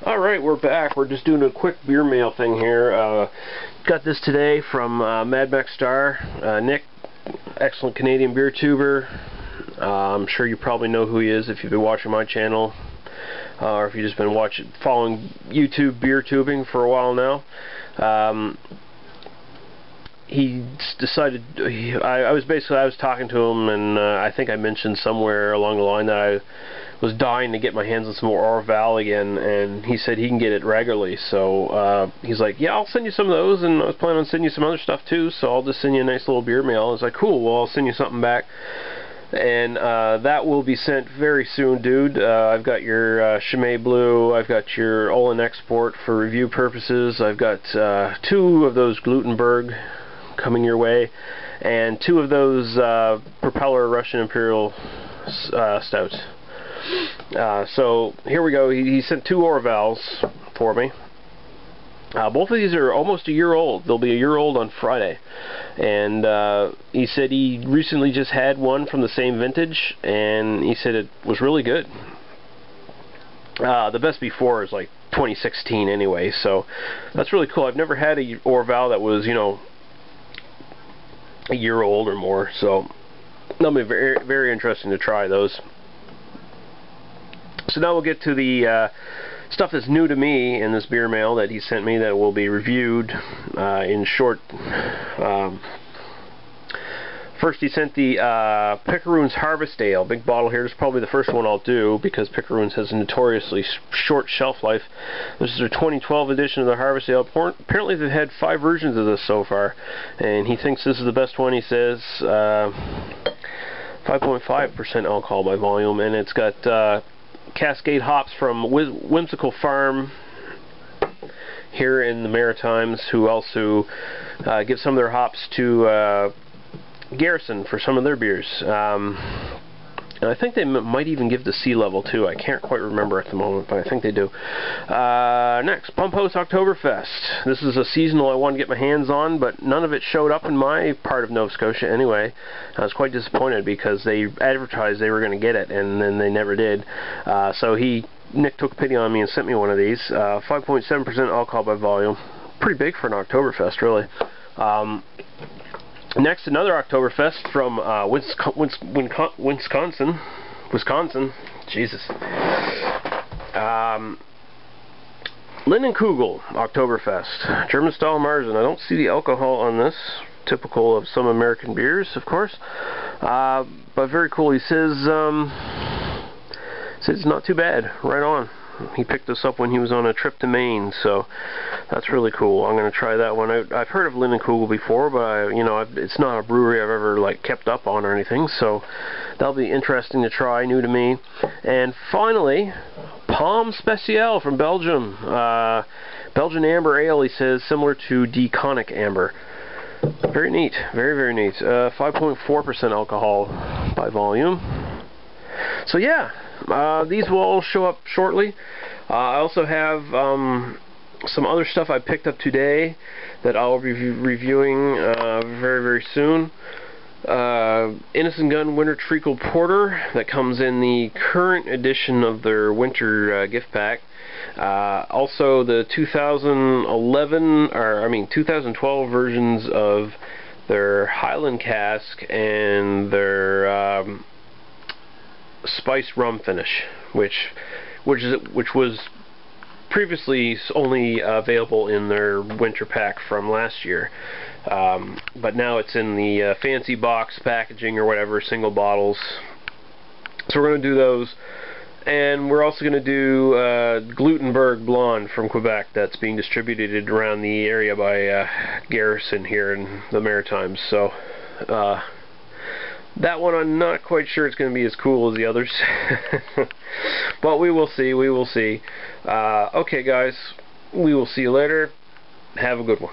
Alright, we're back. We're just doing a quick beer mail thing here. Got this today from Maddmaxstar. Nick, excellent Canadian beer tuber. I'm sure you probably know who he is if you've been watching my channel. Or if you've just been following YouTube beer tubing for a while now. He decided, I was talking to him, and I think I mentioned somewhere along the line that I was dying to get my hands on some more Orval again, and he said he can get it regularly, so he's like, yeah, I'll send you some of those, and I was planning on sending you some other stuff too, so I'll just send you a nice little beer mail. I was like, cool, well, I'll send you something back, and that will be sent very soon, dude. I've got your Chimay Blue, I've got your Olin Export for review purposes, I've got 2 of those Glutenberg coming your way, and 2 of those Propeller Russian Imperial Stouts. So here we go. He sent 2 Orvals for me. Both of these are almost a year old. They'll be a year old on Friday. And he said he recently just had one from the same vintage, and he said it was really good. The best before is like 2016 anyway, so that's really cool. I've never had a Orval that was, you know, a year old or more, so that'll be very, very interesting to try those. So now we'll get to the stuff that's new to me in this beer mail that he sent me that will be reviewed in short. First, he sent the Picaroons Harvest Ale, big bottle here. This is probably the first one I'll do because Picaroons has a notoriously short shelf life. This is their 2012 edition of the Harvest Ale. Apparently they've had 5 versions of this so far, and he thinks this is the best one. He says 5.5% alcohol by volume, and it's got Cascade hops from Whimsical Farm here in the Maritimes, who also give some of their hops to Garrison for some of their beers. And I think they might even give the Sea Level too. I can't quite remember at the moment, but I think they do. Next, Pump House Oktoberfest. This is a seasonal I wanted to get my hands on, but none of it showed up in my part of Nova Scotia anyway. I was quite disappointed because they advertised they were going to get it, and then they never did. So Nick took pity on me and sent me one of these. 5.7% alcohol by volume. Pretty big for an Oktoberfest, really. Next, another Oktoberfest from Wisconsin. Jesus. Lindenkugel Oktoberfest. German-style Marzen. I don't see the alcohol on this. Typical of some American beers, of course. But very cool. He says it's not too bad. Right on. He picked this up when he was on a trip to Maine, so that's really cool. I'm going to try that one out. I've heard of Lindenkugel before, but it's not a brewery I've ever kept up on or anything, so that'll be interesting to try, new to me. And finally, Palm Special from Belgium. Belgian Amber Ale, he says, similar to Deconic Amber. Very neat, very, very neat. 5.4% alcohol by volume. So yeah. These will all show up shortly. I also have some other stuff I picked up today that I'll be reviewing very, very soon. Innocent Gun Winter Treacle Porter that comes in the current edition of their winter gift pack. Also the 2012 versions of their Highland Cask and their spiced rum finish, which was previously only available in their winter pack from last year, but now it's in the fancy box packaging or whatever, single bottles. So we're going to do those, and we're also going to do Glutenberg Blonde from Quebec that's being distributed around the area by Garrison here in the Maritimes. So that one I'm not quite sure it's going to be as cool as the others. But we will see, we will see. Okay guys, we will see you later. Have a good one.